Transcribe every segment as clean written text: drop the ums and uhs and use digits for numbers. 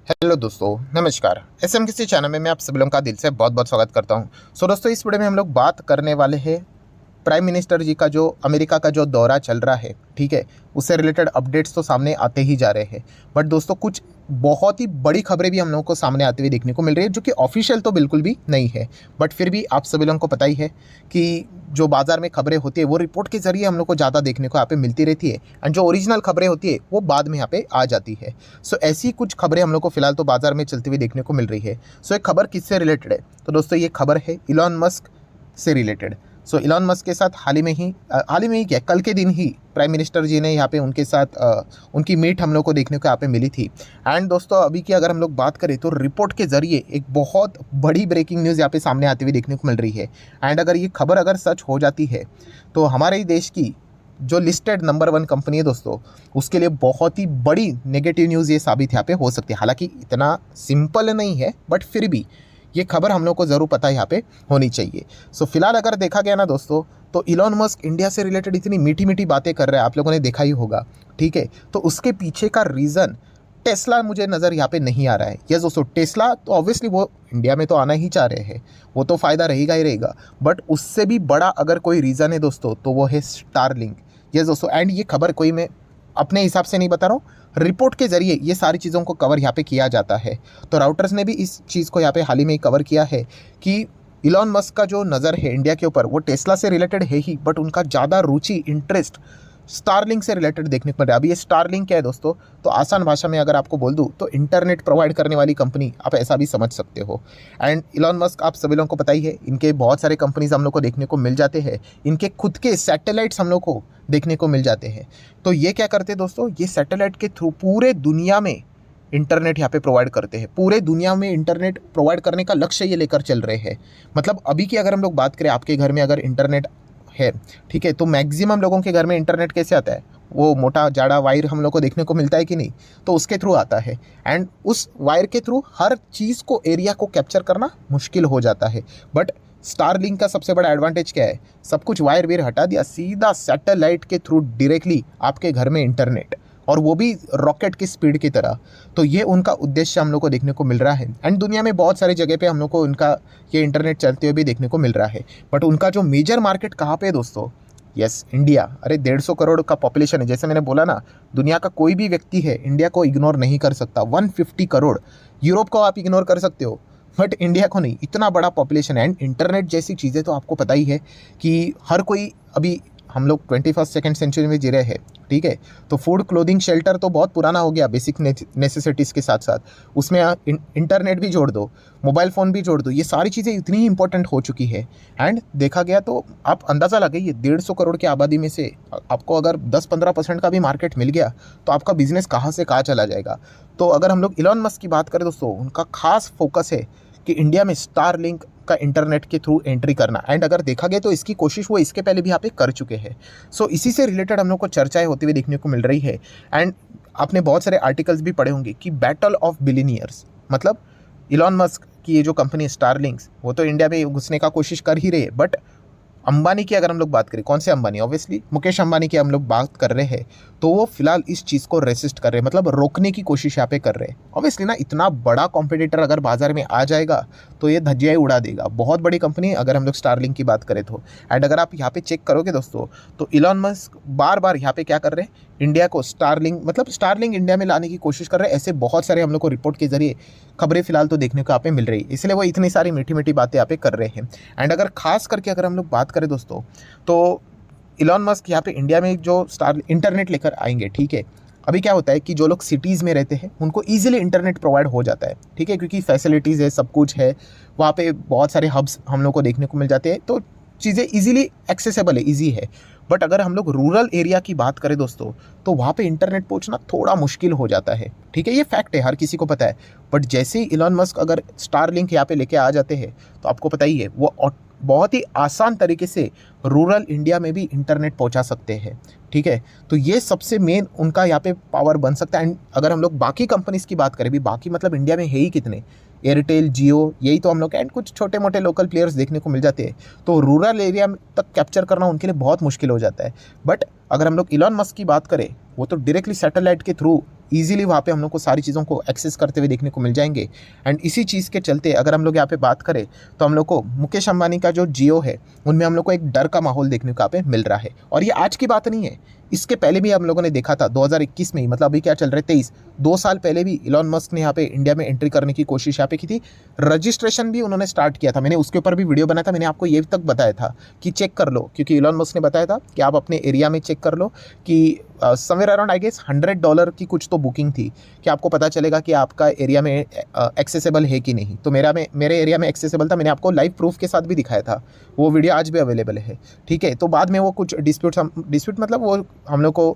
Hello दोस्तों, नमस्कार। SM किसी चैनल में मैं आप सभी लोगों का दिल से बहुत बहुत स्वागत करता हूं। दोस्तों, इस वीडियो में हम लोग बात करने वाले हैं प्राइम मिनिस्टर जी का जो अमेरिका का जो दौरा चल रहा है, ठीक है, उससे रिलेटेड अपडेट्स तो सामने आते ही जा रहे हैं। बट दोस्तों, कुछ बहुत ही बड़ी खबरें भी हम लोगों को सामने आते हुए देखने को मिल रही है, जो कि ऑफिशियल तो बिल्कुल भी नहीं है। बट फिर भी आप सभी लोगों को पता ही है कि जो बाजार में खबरें होती है वो रिपोर्ट के जरिए हम लोग को ज़्यादा देखने को यहाँ पे मिलती रहती है, एंड जो ओरिजिनल खबरें होती है वो बाद में यहाँ पे आ जाती है। सो ऐसी कुछ खबरें हम लोग को फिलहाल तो बाजार में चलती हुई देखने को मिल रही है। सो एक खबर किससे रिलेटेड है, तो दोस्तों ये खबर है इलॉन मस्क से रिलेटेड। सो इलॉन मस्क के साथ हाल ही में ही क्या, कल के दिन ही प्राइम मिनिस्टर जी ने यहाँ पे उनके साथ उनकी मीट हम लोग को देखने को यहाँ पे मिली थी। एंड दोस्तों, अभी की अगर हम लोग बात करें तो रिपोर्ट के जरिए एक बहुत बड़ी ब्रेकिंग न्यूज़ यहाँ पे सामने आती हुई देखने को मिल रही है। एंड अगर ये खबर अगर सच हो जाती है तो हमारे ही देश की जो लिस्टेड नंबर 1 कंपनी है दोस्तों, उसके लिए बहुत ही बड़ी नेगेटिव न्यूज़ ये साबित यहाँ पे हो सकती है। हालांकि इतना सिंपल नहीं है, बट फिर भी ये खबर हम लोग को ज़रूर पता यहाँ पे होनी चाहिए। सो फिलहाल अगर देखा गया ना दोस्तों, तो इलॉन मस्क इंडिया से रिलेटेड इतनी मीठी मीठी बातें कर रहे हैं, आप लोगों ने देखा ही होगा, ठीक है। तो उसके पीछे का रीज़न टेस्ला मुझे नज़र यहाँ पे नहीं आ रहा है। यस दोस्तों, टेस्ला तो ऑब्वियसली वो इंडिया में तो आना ही चाह रहे हैं, वो तो फ़ायदा रहेगा ही रहेगा। बट उससे भी बड़ा अगर कोई रीज़न है दोस्तों, तो वो है स्टारलिंक। यस दोस्तों, एंड ये खबर कोई मैं अपने हिसाब से नहीं बता रहा हूँ, रिपोर्ट के जरिए ये सारी चीज़ों को कवर यहाँ पे किया जाता है। तो राउटर्स ने भी इस चीज़ को यहाँ पे हाल ही में कवर किया है कि इलॉन मस्क का जो नज़र है इंडिया के ऊपर वो टेस्ला से रिलेटेड है ही, बट उनका ज़्यादा रुचि, इंटरेस्ट स्टारलिंक से रिलेटेड देखने को मिल रहा है। अभी ये स्टारलिंक क्या है दोस्तों, तो आसान भाषा में अगर आपको बोल दूँ तो इंटरनेट प्रोवाइड करने वाली कंपनी, आप ऐसा भी समझ सकते हो। एंड इलॉन मस्क आप सभी लोगों को पता ही है, इनके बहुत सारे कंपनीज हम लोग को देखने को मिल जाते हैं। इनके खुद के सैटेलाइट्स हम लोग को देखने को मिल जाते हैं। तो ये क्या करते हैं दोस्तों, ये सैटेलाइट के थ्रू पूरे दुनिया में इंटरनेट यहाँ पे प्रोवाइड करते हैं। पूरे दुनिया में इंटरनेट प्रोवाइड करने का लक्ष्य ये लेकर चल रहे हैं। मतलब अभी की अगर हम लोग बात करें, आपके घर में अगर इंटरनेट है, ठीक है, तो मैक्सिमम लोगों के घर में इंटरनेट कैसे आता है, वो मोटा जाड़ा वायर हम लोग को देखने को मिलता है कि नहीं, तो उसके थ्रू आता है। एंड उस वायर के थ्रू हर चीज़ को, एरिया को कैप्चर करना मुश्किल हो जाता है। बट स्टारलिंक का सबसे बड़ा एडवांटेज क्या है, सब कुछ वायर वेयर हटा दिया, सीधा सैटेलाइट के थ्रू डायरेक्टली आपके घर में इंटरनेट, और वो भी रॉकेट की स्पीड की तरह। तो ये उनका उद्देश्य हम लोग को देखने को मिल रहा है। एंड दुनिया में बहुत सारी जगह पे हम लोग को उनका ये इंटरनेट चलते हुए भी देखने को मिल रहा है। बट उनका जो मेजर मार्केट कहाँ पे है दोस्तों, यस, इंडिया। अरे 150 करोड़ का पॉपुलेशन है, जैसे मैंने बोला ना, दुनिया का कोई भी व्यक्ति है इंडिया को इग्नोर नहीं कर सकता। 150 करोड़, यूरोप को आप इग्नोर कर सकते हो, बट इंडिया को नहीं। इतना बड़ा पॉपुलेशन है। एंड इंटरनेट जैसी चीज़ें तो आपको पता ही है कि हर कोई, अभी हम लोग 21st सेकेंड सेंचुरी में जी रहे हैं, ठीक है। तो फूड, क्लोथिंग, शेल्टर तो बहुत पुराना हो गया, बेसिक नेसेसिटीज़ के साथ साथ उसमें इंटरनेट भी जोड़ दो, मोबाइल फ़ोन भी जोड़ दो, ये सारी चीज़ें इतनी इंपॉर्टेंट हो चुकी है। एंड देखा गया तो आप अंदाज़ा लगाइए, 150 करोड़ की आबादी में से आपको अगर 10-15% का भी मार्केट मिल गया तो आपका बिजनेस कहाँ से कहाँ चला जाएगा। तो अगर हम लोग इलॉन मस्क की बात करें दोस्तों, उनका खास फोकस है कि इंडिया में स्टारलिंक का इंटरनेट के थ्रू एंट्री करना। एंड अगर देखा गया तो इसकी कोशिश वो इसके पहले भी यहाँ पे कर चुके हैं। सो इसी से रिलेटेड हम लोग को चर्चाएं होती हुई देखने को मिल रही है। एंड आपने बहुत सारे आर्टिकल्स भी पढ़े होंगे कि बैटल ऑफ बिलियनियर्स, मतलब इलॉन मस्क की ये जो कंपनी स्टारलिंक्स, वो तो इंडिया में घुसने का कोशिश कर ही रही है। बट अंबानी की अगर हम लोग बात करें, कौन से अंबानी, ऑब्वियसली मुकेश अंबानी की हम लोग बात कर रहे हैं, तो वो फिलहाल इस चीज़ को रेसिस्ट कर रहे हैं, मतलब रोकने की कोशिश यहाँ पे कर रहे हैं। ऑब्वियसली ना, इतना बड़ा कॉम्पिटिटर अगर बाजार में आ जाएगा तो ये धज्जियाँ ही उड़ा देगा। बहुत बड़ी कंपनी अगर हम लोग स्टारलिंक की बात करें तो। एंड अगर आप यहाँ पे चेक करोगे दोस्तों, तो इलॉन मस्क बार बार यहाँ पे क्या कर रहे हैं, इंडिया को स्टारलिंक, मतलब स्टारलिंक इंडिया में लाने की कोशिश कर रहे हैं। ऐसे बहुत सारे हम लोग को रिपोर्ट के जरिए खबरें फिलहाल तो देखने को यहाँ पे मिल रही है, इसलिए वो इतनी सारी मीठी मीठी बातें यहाँ पे कर रहे हैं। एंड अगर खास करके अगर हम लोग बात करें दोस्तों, तो इलॉन मस्क यहाँ पे इंडिया में जो स्टार इंटरनेट लेकर आएंगे, ठीक है। अभी क्या होता है कि जो लोग सिटीज़ में रहते हैं उनको ईजिली इंटरनेट प्रोवाइड हो जाता है, ठीक है, क्योंकि फैसिलिटीज़ है, सब कुछ है, वहाँ पे बहुत सारे हब्स हम लोग को देखने को मिल जाते हैं, तो चीज़ें ईजिली एक्सेसिबल है, ईजी है। बट अगर हम लोग रूरल एरिया की बात करें दोस्तों, तो वहाँ पे इंटरनेट पहुँचना थोड़ा मुश्किल हो जाता है, ठीक है, ये फैक्ट है, हर किसी को पता है। बट जैसे ही इलॉन मस्क अगर स्टारलिंक यहाँ पे लेके आ जाते हैं, तो आपको पता ही है वो बहुत ही आसान तरीके से रूरल इंडिया में भी इंटरनेट पहुंचा सकते हैं, ठीक है। तो ये सबसे मेन उनका यहाँ पे पावर बन सकता है। एंड अगर हम लोग बाकी कंपनीज़ की बात करें भी, बाकी मतलब इंडिया में है ही कितने, एयरटेल, जियो, यही तो हम लोग, एंड कुछ छोटे मोटे लोकल प्लेयर्स देखने को मिल जाते हैं। तो रूरल एरिया तक कैप्चर करना उनके लिए बहुत मुश्किल हो जाता है। बट अगर हम लोग इलॉन मस्क की बात करें, वो तो डायरेक्टली सैटेलाइट के थ्रू ईजिली वहाँ पे हम लोग को सारी चीज़ों को एक्सेस करते हुए देखने को मिल जाएंगे। एंड इसी चीज़ के चलते अगर हम लोग यहाँ पे बात करें तो हम लोग को मुकेश अंबानी का जो जियो है उनमें हम लोग को एक डर का माहौल देखने को यहाँ पे मिल रहा है। और ये आज की बात नहीं है, इसके पहले भी हम लोगों ने देखा था 2021 में ही, मतलब अभी क्या चल रहा है 23, 2 साल पहले भी इलॉन मस्क ने यहाँ पे इंडिया में एंट्री करने की कोशिश यहाँ पे की थी। रजिस्ट्रेशन भी उन्होंने स्टार्ट किया था, मैंने उसके ऊपर भी वीडियो बनाया था, मैंने आपको ये तक बताया था कि चेक कर लो, क्योंकि इलॉन मस्क ने बताया था कि आप अपने एरिया में चेक कर लो कि समवेयर अराउंड आई गेस $100 की कुछ तो बुकिंग थी कि आपको पता चलेगा कि आपका एरिया में एक्सेसिबल है कि नहीं। तो मेरे एरिया में एक्सेसिबल था, मैंने आपको लाइव प्रूफ के साथ भी दिखाया था, वो वीडियो आज भी अवेलेबल है। ठीक है, तो बाद में वो कुछ डिस्प्यूट मतलब वो हम लोग को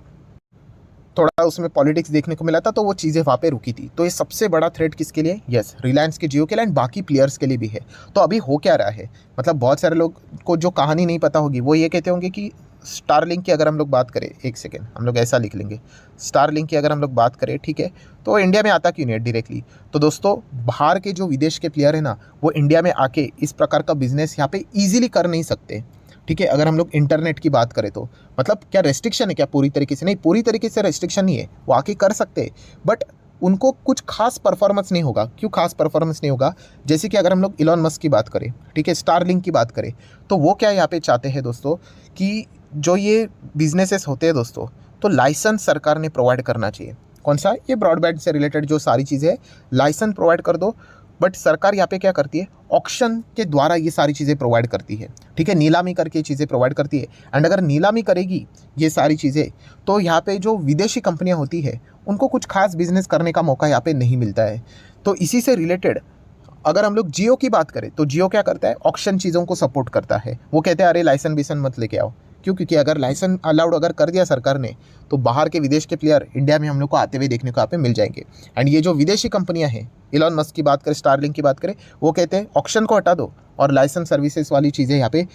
थोड़ा उसमें पॉलिटिक्स देखने को मिला था, तो वो चीज़ें वहाँ पे रुकी थी। तो ये सबसे बड़ा थ्रेट किसके लिए? यस, रिलायंस के, जियो के लिए एंड बाकी प्लेयर्स के लिए भी है। तो अभी हो क्या रहा है, मतलब बहुत सारे लोग को जो कहानी नहीं पता होगी वो ये कहते होंगे कि स्टारलिंक की अगर हम लोग बात करें, एक सेकेंड हम लोग ऐसा लिख लेंगे, स्टारलिंक की अगर हम लोग बात करें, ठीक है, तो इंडिया में आता क्यों नहीं है डायरेक्टली? तो दोस्तों बाहर के जो विदेश के प्लेयर है ना, वो इंडिया में आके इस प्रकार का बिजनेस यहाँ पे ईजिली कर नहीं सकते। ठीक है, अगर हम लोग इंटरनेट की बात करें तो मतलब क्या रेस्ट्रिक्शन है क्या? पूरी तरीके से नहीं, पूरी तरीके से रेस्ट्रिक्शन नहीं है, वो आके कर सकते हैं, बट उनको कुछ खास परफॉर्मेंस नहीं होगा। क्यों खास परफॉर्मेंस नहीं होगा? जैसे कि अगर हम लोग इलॉन मस्क की बात करें, ठीक है, स्टारलिंक की बात करें, तो वो क्या यहाँ पे चाहते हैं दोस्तों कि जो ये बिजनेसेस होते हैं दोस्तों, तो लाइसेंस सरकार ने प्रोवाइड करना चाहिए। कौन सा? ये ब्रॉडबैंड से रिलेटेड जो सारी चीज़ें हैं, लाइसेंस प्रोवाइड कर दो। बट सरकार यहाँ पे क्या करती है? ऑक्शन के द्वारा ये सारी चीज़ें प्रोवाइड करती है। ठीक है, नीलामी करके चीज़ें प्रोवाइड करती है। एंड अगर नीलामी करेगी ये सारी चीज़ें, तो यहाँ पे जो विदेशी कंपनियाँ होती है उनको कुछ खास बिजनेस करने का मौका यहाँ पे नहीं मिलता है। तो इसी से रिलेटेड अगर हम लोग जियो की बात करें, तो जियो क्या करता है? ऑक्शन चीज़ों को सपोर्ट करता है। वो कहते हैं अरे लाइसेंस बिसन मत लेके आओ। क्यों? क्योंकि अगर लाइसेंस अलाउड अगर कर दिया सरकार ने, तो बाहर के विदेश के प्लेयर इंडिया में हम लोग को आते हुए देखने को यहाँ पे मिल जाएंगे। एंड ये जो विदेशी कंपनियां हैं, इलॉन मस्क की बात करें, स्टारलिंक की बात करें, वो कहते हैं ऑक्शन को हटा दो और लाइसेंस सर्विसेज वाली चीज़ें यहाँ पे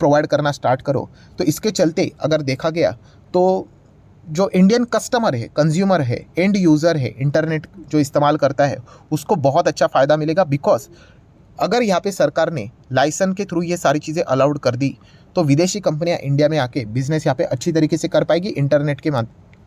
प्रोवाइड करना स्टार्ट करो। तो इसके चलते अगर देखा गया तो जो इंडियन कस्टमर है, कंज्यूमर है, एंड यूज़र है, इंटरनेट जो इस्तेमाल करता है, उसको बहुत अच्छा फ़ायदा मिलेगा। बिकॉज अगर यहाँ पे सरकार ने लाइसेंस के थ्रू ये सारी चीज़ें अलाउड कर दी, तो विदेशी कंपनियां इंडिया में आके बिजनेस यहाँ पे अच्छी तरीके से कर पाएगी इंटरनेट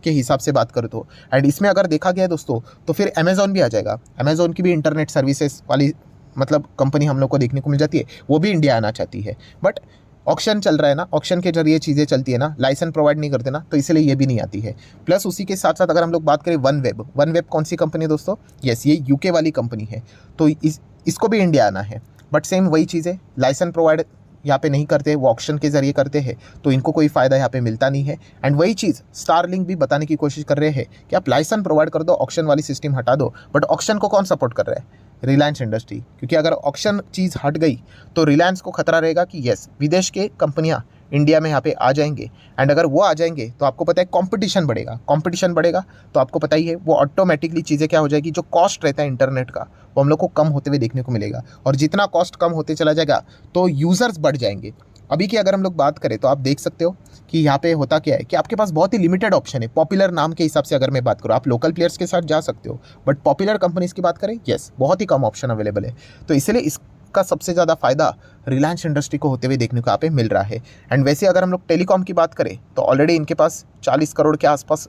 के हिसाब से बात करो तो। एंड इसमें अगर देखा गया दोस्तों, तो फिर अमेज़ॉन भी आ जाएगा। अमेज़ॉन की भी इंटरनेट सर्विसेज वाली मतलब कंपनी हम लोग को देखने को मिल जाती है, वो भी इंडिया आना चाहती है। बट ऑक्शन चल रहा है ना, ऑक्शन के जरिए चीज़ें चलती है ना, लाइसेंस प्रोवाइड नहीं करते ना, तो इसलिए ये भी नहीं आती है। प्लस उसी के साथ साथ अगर हम लोग बात करें वन वेब कौन सी कंपनी है दोस्तों? यस, ये यूके वाली कंपनी है। तो इसको भी इंडिया आना है, बट सेम वही चीज़ है, लाइसेंस प्रोवाइड यहाँ पे नहीं करते, वो ऑक्शन के जरिए करते हैं, तो इनको कोई फ़ायदा यहाँ पे मिलता नहीं है। एंड वही चीज़ स्टारलिंक भी बताने की कोशिश कर रहे हैं कि आप लाइसेंस प्रोवाइड कर दो, ऑक्शन वाली सिस्टम हटा दो। बट ऑक्शन को कौन सपोर्ट कर रहा है? रिलायंस इंडस्ट्री। क्योंकि अगर ऑक्शन चीज़ हट गई तो रिलायंस को खतरा रहेगा कि यस, विदेश के कंपनियाँ इंडिया में यहाँ पे आ जाएंगे। एंड अगर वो आ जाएंगे तो आपको पता है कंपटीशन बढ़ेगा, कंपटीशन बढ़ेगा तो आपको पता ही है वो ऑटोमेटिकली चीज़ें क्या हो जाएगी, जो कॉस्ट रहता है इंटरनेट का, वो हम लोग को कम होते हुए देखने को मिलेगा। और जितना कॉस्ट कम होते चला जाएगा तो यूज़र्स बढ़ जाएंगे। अभी की अगर हम लोग बात करें तो आप देख सकते हो कि यहाँ पे होता क्या है कि आपके पास बहुत ही लिमिटेड ऑप्शन है। पॉपुलर नाम के हिसाब से अगर मैं बात करूँ, आप लोकल प्लेयर्स के साथ जा सकते हो, बट पॉपुलर कंपनीज़ की बात करें, यस, बहुत ही कम ऑप्शन अवेलेबल है। तो इसलिए इसका सबसे ज़्यादा फायदा रिलायंस इंडस्ट्री को होते हुए देखने को यहाँ पे मिल रहा है। एंड वैसे अगर हम लोग टेलीकॉम की बात करें तो ऑलरेडी इनके पास 40 करोड़ के आसपास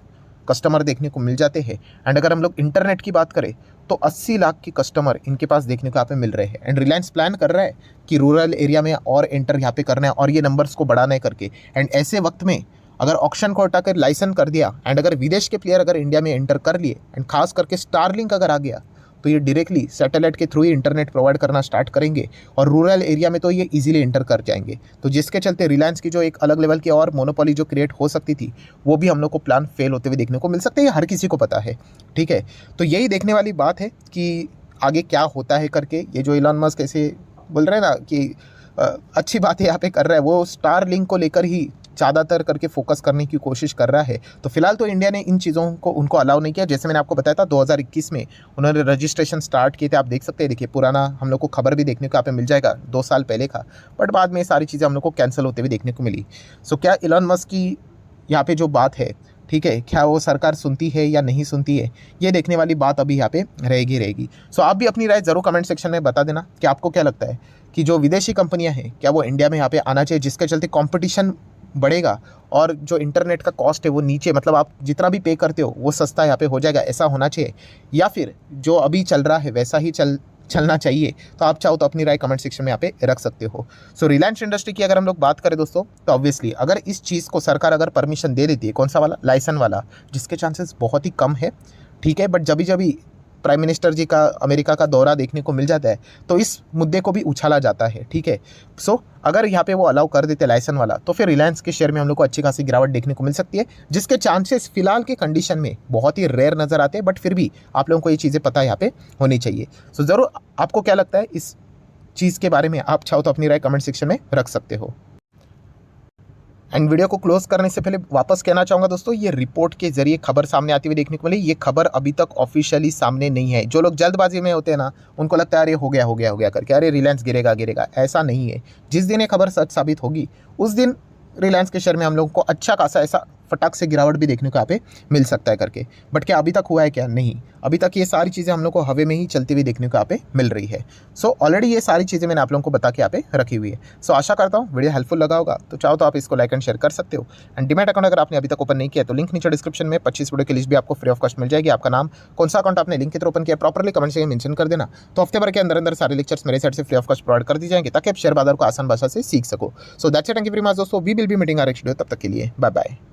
कस्टमर देखने को मिल जाते हैं। एंड अगर हम लोग इंटरनेट की बात करें तो 80 लाख के कस्टमर इनके पास देखने को यहाँ पे मिल रहे हैं। एंड रिलायंस प्लान कर रहा है कि रूरल एरिया में और एंटर यहाँ पे करना है और ये नंबर्स को बढ़ाना है करके। एंड ऐसे वक्त में अगर ऑक्शन को हटाकर लाइसेंस कर दिया, एंड अगर विदेश के प्लेयर अगर इंडिया में एंटर कर लिए, एंड खास करके स्टारलिंक अगर आ गया, तो ये डायरेक्टली सैटेलाइट के थ्रू ही इंटरनेट प्रोवाइड करना स्टार्ट करेंगे और रूरल एरिया में तो ये इजीली एंटर कर जाएंगे। तो जिसके चलते रिलायंस की जो एक अलग लेवल की और मोनोपोली जो क्रिएट हो सकती थी, वो भी हम लोग को प्लान फेल होते हुए देखने को मिल सकते हैं। ये हर किसी को पता है, ठीक है। तो यही देखने वाली बात है कि आगे क्या होता है करके। ये जो इलॉन मस्क ऐसे बोल रहे हैं ना कि अच्छी बात है यहाँ पे कर रहा है, वो स्टारलिंक को लेकर ही ज़्यादातर करके फोकस करने की कोशिश कर रहा है। तो फिलहाल तो इंडिया ने इन चीज़ों को उनको अलाउ नहीं किया। जैसे मैंने आपको बताया था 2021 में उन्होंने रजिस्ट्रेशन स्टार्ट किए थे, आप देख सकते हैं। देखिए पुराना हम लोग को खबर भी देखने को यहाँ पे मिल जाएगा, 2 साल पहले का, बट बाद में ये सारी चीज़ें हम लोग को कैंसिल होते हुए देखने को मिली। सो क्या इलॉन मस्क की यहाँ पे जो बात है, ठीक है, क्या वो सरकार सुनती है या नहीं सुनती है, ये देखने वाली बात अभी यहाँ पे रहेगी। सो आप भी अपनी राय ज़रूर कमेंट सेक्शन में बता देना कि आपको क्या लगता है कि जो विदेशी कंपनियां हैं क्या वो इंडिया में यहाँ पे आना चाहिए, जिसके चलते कंपटीशन बढ़ेगा और जो इंटरनेट का कॉस्ट है वो नीचे, मतलब आप जितना भी पे करते हो वो सस्ता यहाँ पे हो जाएगा, ऐसा होना चाहिए, या फिर जो अभी चल रहा है वैसा ही चलना चाहिए, तो आप चाहो तो अपनी राय कमेंट सेक्शन में यहाँ पे रख सकते हो। सो रिलायंस इंडस्ट्री की अगर हम लोग बात करें दोस्तों, तो ऑब्वियसली अगर इस चीज़ को सरकार अगर परमिशन दे देती है, कौन सा वाला, लाइसेंस वाला, जिसके चांसेस बहुत ही कम है, ठीक है, बट जब जब प्राइम मिनिस्टर जी का अमेरिका का दौरा देखने को मिल जाता है तो इस मुद्दे को भी उछाला जाता है, ठीक है। सो अगर यहाँ पे वो अलाउ कर देते लाइसेंस वाला, तो फिर रिलायंस के शेयर में हम लोग को अच्छी खासी गिरावट देखने को मिल सकती है, जिसके चांसेस फिलहाल के कंडीशन में बहुत ही रेयर नज़र आते हैं, बट फिर भी आप लोगों को ये चीज़ें पता यहाँ पे होनी चाहिए। सो ज़रूर आपको क्या लगता है इस चीज़ के बारे में, आप चाहो तो अपनी राय कमेंट सेक्शन में रख सकते हो। एंड वीडियो को क्लोज करने से पहले वापस कहना चाहूँगा दोस्तों, ये रिपोर्ट के जरिए खबर सामने आती हुई देखने को मिली, ये खबर अभी तक ऑफिशियली सामने नहीं है। जो लोग जल्दबाजी में होते हैं ना, उनको लगता है अरे हो गया करके, अरे रिलायंस गिरेगा, ऐसा नहीं है। जिस दिन ये खबर सच साबित होगी उस दिन रिलायंस के शेयर में हम लोगों को अच्छा खासा ऐसा फटाक से गिरावट भी देखने को यहाँ पे मिल सकता है करके, बट क्या अभी तक हुआ है क्या? नहीं, अभी तक ये सारी चीज़ें हम लोग को हवा में ही चलती हुई देखने को यहाँ पे मिल रही है। सो ऑलरेडी ये सारी चीज़ें मैंने आप लोगों को बता के यहाँ पे रखी हुई है। सो आशा करता हूँ वीडियो हेल्पफुल लगा होगा, तो चाहो तो आप इसको लाइक एंड शेयर कर सकते हो। एंड डीमैट अकाउंट अगर आपने अभी तक ओपन नहीं किया तो लिंक नीचे डिस्क्रिप्शन में 25 वीडियो की लिस्ट भी आपको फ्री ऑफ कॉस्ट मिल जाएगी। आपका नाम, कौन सा अकाउंट आपने लिंक के थ्रू ओपन किया, प्रॉपर्ली कमेंट से मेंशन कर देना, तो हफ्ते भर के अंदर सारे लेक्चर्स मेरे साइड से फ्री ऑफ कॉस्ट प्रोवाइड कर दी जाएंगे, ताकि आप शेयर बाजार को आसान भाषा से सीख सको। So that's it, thank you very much दोस्तों, we will be meeting our next video, तब तक के लिए बाय बाय।